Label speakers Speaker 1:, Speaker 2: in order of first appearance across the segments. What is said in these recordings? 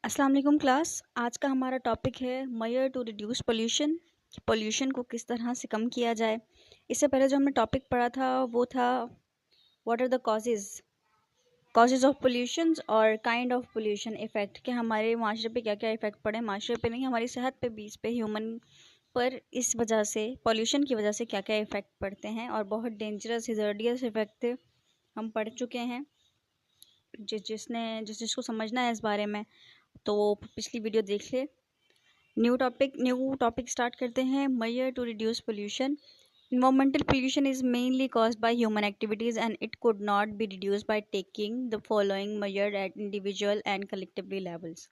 Speaker 1: अस्सलाम वालेकुम क्लास। आज का हमारा टॉपिक है measure to reduce pollution. Pollution को किस तरह से कम किया जाए। इससे पहले जो हमने टॉपिक पढ़ा था वो था what are the causes of pollution और काइंड ऑफ पोल्यूशन इफ़ेक्ट, कि हमारे माशरे पे क्या क्या इफ़ेक्ट पड़े, माशरे पे नहीं हमारी सेहत पे भी, इस पे ह्यूमन पर इस वजह से पोल्यूशन की वजह से क्या क्या इफ़ेक्ट पड़ते हैं। और बहुत डेंजरस हिजर्डियस इफ़ेक्ट हम पढ़ चुके हैं। जिसको समझना है इस बारे में तो वो पिछली वीडियो देख ले। न्यू टॉपिक स्टार्ट करते हैं। Measure to reduce pollution. Environmental pollution is mainly caused by human activities and it could not be reduced by taking the following measures at individual and collectively levels.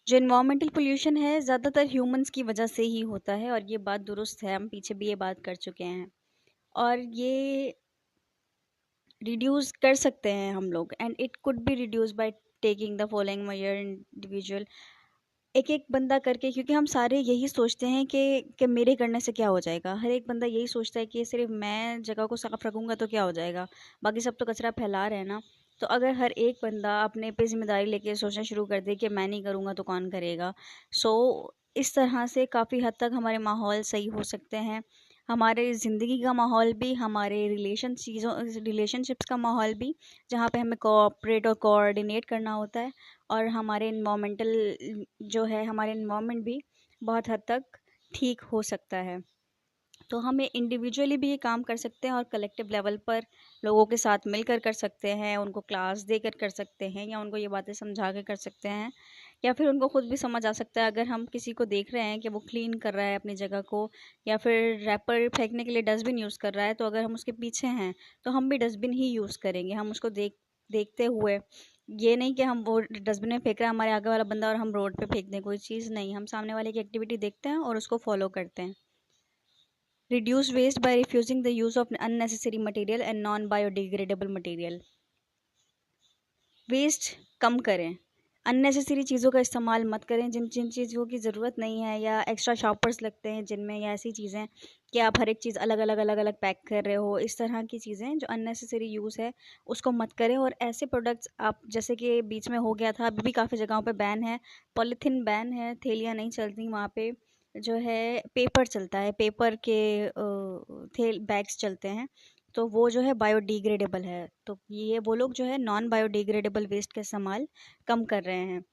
Speaker 1: जो environmental pollution है ज़्यादातर humans की वजह से ही होता है और ये बात दुरुस्त है, हम पीछे भी ये बात कर चुके हैं और ये रिड्यूस कर सकते हैं हम लोग। And it could be reduce by taking the following measure individual, एक एक बंदा करके, क्योंकि हम सारे यही सोचते हैं कि मेरे करने से क्या हो जाएगा। हर एक बंदा यही सोचता है कि सिर्फ मैं जगह को साफ रखूँगा तो क्या हो जाएगा, बाकी सब तो कचरा फैला रहे हैं ना। तो अगर हर एक बंदा अपने पे जिम्मेदारी लेके सोचना शुरू कर दे कि मैं नहीं करूँगा तो कौन करेगा, सो इस तरह से काफ़ी हद तक हमारे माहौल सही हो सकते हैं। हमारे ज़िंदगी का माहौल भी, हमारे रिलेशनशिप्स का माहौल भी, जहाँ पे हमें कोऑपरेट और कोऑर्डिनेट करना होता है। और हमारे इन्वामेंटल जो है, हमारे इन्वामेंट भी बहुत हद तक ठीक हो सकता है। तो हमें इंडिविजुअली भी ये काम कर सकते हैं और कलेक्टिव लेवल पर लोगों के साथ मिलकर कर सकते हैं, उनको क्लास देकर कर सकते हैं, या उनको ये बातें समझा के कर सकते हैं, या फिर उनको खुद भी समझ आ सकता है। अगर हम किसी को देख रहे हैं कि वो क्लीन कर रहा है अपनी जगह को, या फिर रैपर फेंकने के लिए डस्टबिन यूज़ कर रहा है, तो अगर हम उसके पीछे हैं तो हम भी डस्टबिन ही यूज़ करेंगे। हम उसको देखते हुए, ये नहीं कि हम वो डस्टबिन में फेंक रहा है हमारे आगे वाला बंदा और हम रोड पे फेंक दें कोई चीज़, नहीं, हम सामने वाले की एक्टिविटी देखते हैं और उसको फॉलो करते हैं। Reduce waste by refusing the use of unnecessary material and non-biodegradable material. Waste कम करें, अननेसेसरी चीज़ों का इस्तेमाल मत करें। जिन जिन चीज़ों की ज़रूरत नहीं है, या एक्स्ट्रा शॉपर्स लगते हैं जिनमें, या ऐसी चीज़ें कि आप हर एक चीज़ अलग अलग पैक कर रहे हो, इस तरह की चीज़ें जो अननेसेसरी यूज़ है उसको मत करें। और ऐसे प्रोडक्ट्स आप, जैसे कि बीच में हो गया था, अभी भी काफ़ी जगहों पे बैन है, पॉलीथीन बैन है, थैलियाँ नहीं चलती वहाँ पे, जो है पेपर चलता है, पेपर के बैग्स चलते हैं, तो वो जो है बायोडिग्रेडेबल है। तो ये वो लोग जो है नॉन बायोडिग्रेडेबल वेस्ट का इस्तेमाल कम कर रहे हैं।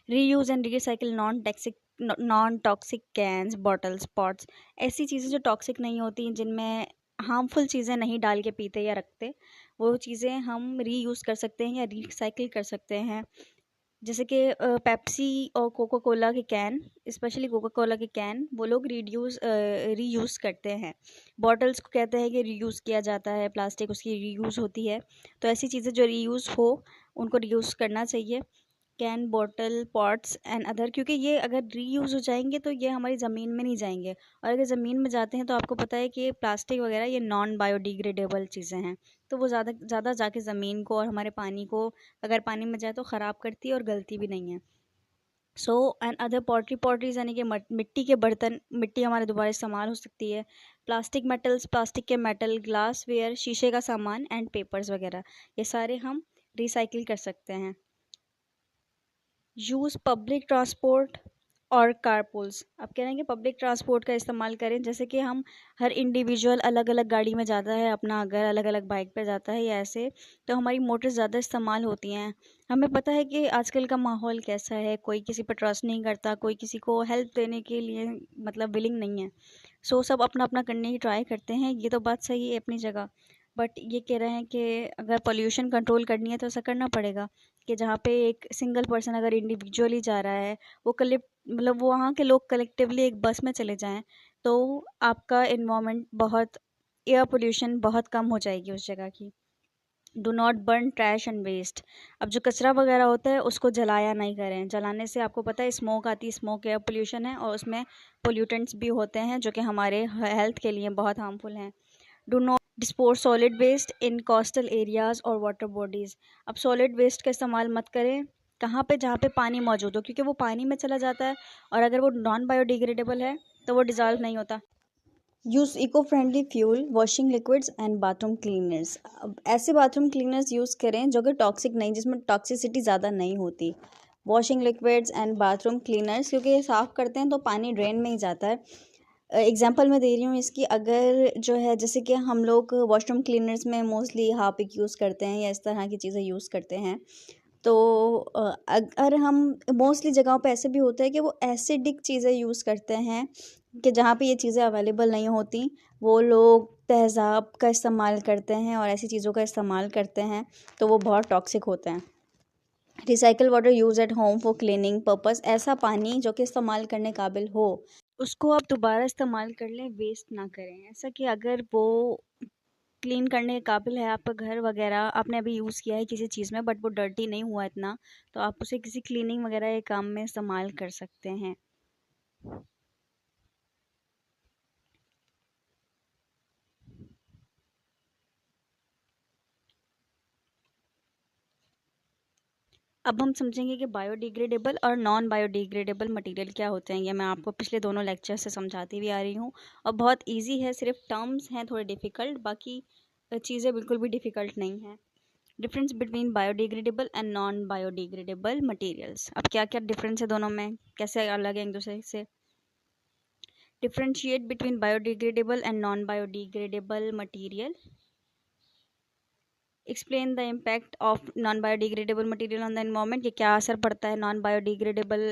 Speaker 1: Reuse and recycle non toxic cans, bottles, pots, ऐसी चीज़ें जो टॉक्सिक नहीं होती, जिनमें हार्मफुल चीज़ें नहीं डाल के पीते या रखते, वो चीज़ें हम रीयूज़ कर सकते हैं या रिसाइकिल कर सकते हैं। जैसे कि पेप्सी और कोका कोला के कैन, स्पेशली कोका कोला के कैन, वो लोग रीयूज़ करते हैं। बॉटल्स को कहते हैं कि रीयूज़ किया जाता है, प्लास्टिक उसकी रीयूज़ होती है। तो ऐसी चीज़ें जो रीयूज़ हो उनको रीयूज़ करना चाहिए। Can, bottle, pots and other, क्योंकि ये अगर रीयूज़ हो जाएंगे तो ये हमारी ज़मीन में नहीं जाएंगे, और अगर ज़मीन में जाते हैं तो आपको पता है कि प्लास्टिक वगैरह ये नॉन बायोडिग्रेडेबल चीज़ें हैं, तो वो ज़्यादा जाके ज़मीन को और हमारे पानी को, अगर पानी में जाए तो ख़राब करती है और गलती भी नहीं है। सो एंड अदर पॉटरीज़, यानी कि मिट्टी के बर्तन, मिट्टी हमारे दोबारा इस्तेमाल हो सकती है। प्लास्टिक मेटल्स, प्लास्टिक के मेटल, ग्लास वेयर, शीशे का सामान एंड पेपर्स वगैरह, ये सारे हम रिसाइकिल कर सकते हैं। यूज़ पब्लिक ट्रांसपोर्ट और कारपूल्स। अब कह रहे हैं कि पब्लिक ट्रांसपोर्ट का इस्तेमाल करें, जैसे कि हम हर इंडिविजुअल अलग अलग गाड़ी में जाता है, अपना अगर अलग अलग बाइक पे जाता है या ऐसे, तो हमारी मोटर ज़्यादा इस्तेमाल होती हैं। हमें पता है कि आजकल का माहौल कैसा है, कोई किसी पर ट्रस्ट नहीं करता, कोई किसी को हेल्प देने के लिए मतलब विलिंग नहीं है। सो सब अपना अपना करने की ट्राई करते हैं, ये तो बात सही है अपनी जगह। बट ये कह रहे हैं कि अगर पोल्यूशन कंट्रोल करनी है तो ऐसा करना पड़ेगा कि जहाँ पे एक सिंगल पर्सन अगर इंडिविजुअली जा रहा है, वो मतलब वो वहाँ के लोग कलेक्टिवली एक बस में चले जाएं, तो आपका इन्वायरमेंट बहुत, एयर पोल्यूशन बहुत कम हो जाएगी उस जगह की। Do not burn trash and waste. अब जो कचरा वगैरह होता है उसको जलाया नहीं करें, जलाने से आपको पता है स्मोक आती है, स्मोक एयर पोल्यूशन है और उसमें पोल्यूटेंट्स भी होते हैं जो कि हमारे हेल्थ के लिए बहुत हार्मफुल हैं। Do not dispose solid waste in coastal areas और वाटर बॉडीज़। अब सॉलिड वेस्ट का इस्तेमाल मत करें कहाँ पे, जहाँ पे पानी मौजूद हो, क्योंकि वो पानी में चला जाता है और अगर वो नॉन बायोडिग्रेडेबल है तो वो डिज़ोल्व नहीं होता। Use eco friendly fuel, washing liquids and bathroom cleaners. अब ऐसे बाथरूम क्लीनर्स यूज़ करें जो कि टॉक्सिक नहीं, जिसमें टॉक्सिसिटी ज़्यादा नहीं होती। Washing liquids and bathroom cleaners, क्योंकि ये साफ़ करते हैं तो पानी ड्रेन में ही जाता है। एग्जांपल मैं दे रही हूँ इसकी, अगर जो है जैसे कि हम लोग वॉशरूम क्लीनर्स में मोस्टली हार्पिक यूज़ करते हैं या इस तरह की चीज़ें यूज़ करते हैं, तो अगर हम मोस्टली जगहों पे ऐसे भी होता है कि वो एसिडिक चीज़ें यूज़ करते हैं कि जहाँ पे ये चीज़ें अवेलेबल नहीं होती, वो लोग तेज़ाब का इस्तेमाल करते हैं और ऐसी चीज़ों का इस्तेमाल करते हैं, तो वो बहुत टॉक्सिक होते हैं। Recycle water use at home for cleaning purpose, ऐसा पानी जो कि इस्तेमाल करने काबिल हो उसको आप दोबारा इस्तेमाल कर लें, वेस्ट ना करें। ऐसा कि अगर वो क्लीन करने के काबिल है, आपका घर वगैरह आपने अभी यूज़ किया है किसी चीज़ में बट वो डर्टी नहीं हुआ इतना, तो आप उसे किसी क्लीनिंग वगैरह के काम में इस्तेमाल कर सकते हैं। अब हम समझेंगे कि बायोडिग्रेडेबल और नॉन बायोडिग्रेडेबल मटेरियल क्या होते हैं। ये मैं आपको पिछले दोनों लेक्चर से समझाती हुई आ रही हूँ और बहुत इजी है, सिर्फ टर्म्स हैं थोड़े डिफ़िकल्ट, बाकी चीज़ें बिल्कुल भी डिफ़िकल्ट नहीं हैं। Difference between biodegradable and non biodegradable materials. अब क्या क्या डिफरेंस है दोनों में, कैसे अलग है एक दूसरे से। Differentiate between biodegradable and non biodegradable material. Explain the impact of non biodegradable material on the environment, कि क्या असर पड़ता है नॉन बायोडिग्रेडेबल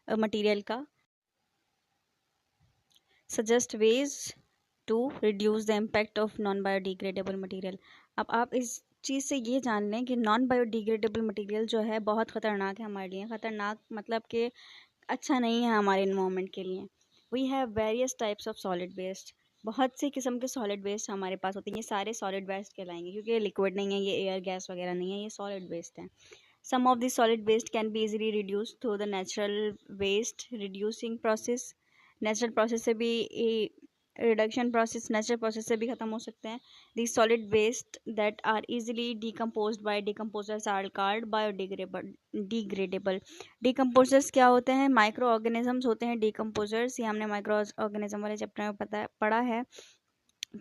Speaker 1: मटेरियल का। Suggest ways to reduce the impact of non biodegradable material. अब आप इस चीज़ से ये जान लें कि नॉन बायोडिग्रेडेबल मटेरियल जो है बहुत ख़तरनाक है हमारे लिए। ख़तरनाक मतलब कि अच्छा नहीं है हमारे इन्वायरमेंट के लिए। We have various types of solid waste, बहुत सी किस्म के सॉलिड वेस्ट हमारे पास होते हैं। ये सारे सॉलिड वेस्ट कहलाएंगे क्योंकि ये लिक्विड नहीं है, ये एयर गैस वगैरह नहीं है, ये सॉलिड वेस्ट है। Some of this solid waste can be easily reduce through the natural waste reducing process. Natural process से भी रिडक्शन प्रोसेस, नेचुरल प्रोसेस से भी ख़त्म हो सकते हैं। This solid waste that are easily decomposed by decomposers are called biodegradable degradable. Decomposers क्या होते हैं? माइक्रो ऑर्गेनिजम्स होते हैं डिकम्पोजर्स। ये हमने माइक्रो ऑर्गेनिज्म वाले चैप्टर में पढ़ा है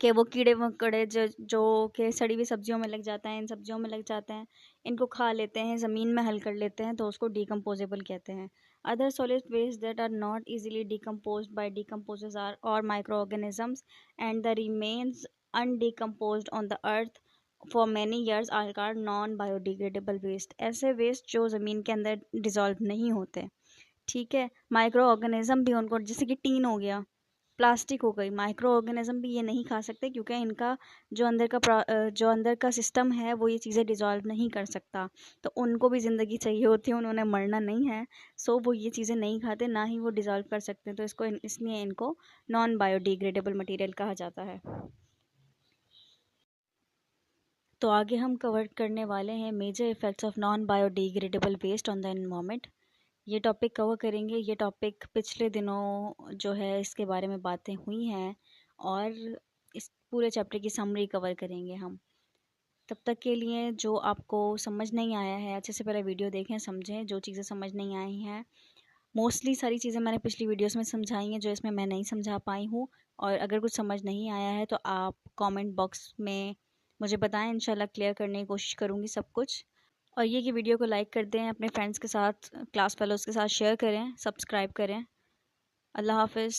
Speaker 1: कि वो कीड़े मकोड़े जो कि सड़ी हुई सब्जियों में लग जाते हैं, इन सब्जियों में लग जाते हैं, इनको खा लेते हैं, ज़मीन में हल कर लेते हैं, तो उसको डिकम्पोजेबल कहते हैं। Other solid waste that are not easily decomposed by decomposers are और micro organisms and the remains undecomposed on the earth for many years are called non biodegradable waste. ऐसे वेस्ट जो ज़मीन के अंदर डिज़ोल्व नहीं होते, ठीक है। माइक्रो ऑर्गेनिज्म भी उनको, जैसे कि टीन हो गया, प्लास्टिक हो गई, माइक्रो ऑर्गेनिज्म भी ये नहीं खा सकते क्योंकि इनका जो अंदर का सिस्टम है वो ये चीज़ें डिज़ोल्व नहीं कर सकता, तो उनको भी ज़िंदगी चाहिए होती है, उन्होंने मरना नहीं है। सो वो ये चीज़ें नहीं खाते, ना ही वो डिज़ोल्व कर सकते हैं, तो इसलिए इनको नॉन बायोडिग्रेडेबल मटेरियल कहा जाता है। तो आगे हम कवर करने वाले हैं major effects of non biodegradable waste on the environment. ये टॉपिक कवर करेंगे। ये टॉपिक पिछले दिनों जो है इसके बारे में बातें हुई हैं और इस पूरे चैप्टर की समरी कवर करेंगे हम। तब तक के लिए जो आपको समझ नहीं आया है, अच्छे से पहले वीडियो देखें, समझें। जो चीज़ें समझ नहीं आई हैं, मोस्टली सारी चीज़ें मैंने पिछली वीडियोस में समझाई हैं, जो इसमें मैं नहीं समझा पाई हूँ। और अगर कुछ समझ नहीं आया है तो आप कमेंट बॉक्स में मुझे बताएं, इंशाल्लाह क्लियर करने की कोशिश करूँगी सब कुछ। और ये कि वीडियो को लाइक कर दें, अपने फ्रेंड्स के साथ, क्लास फेलोज़ के साथ शेयर करें, सब्सक्राइब करें। अल्लाह हाफ़िज़।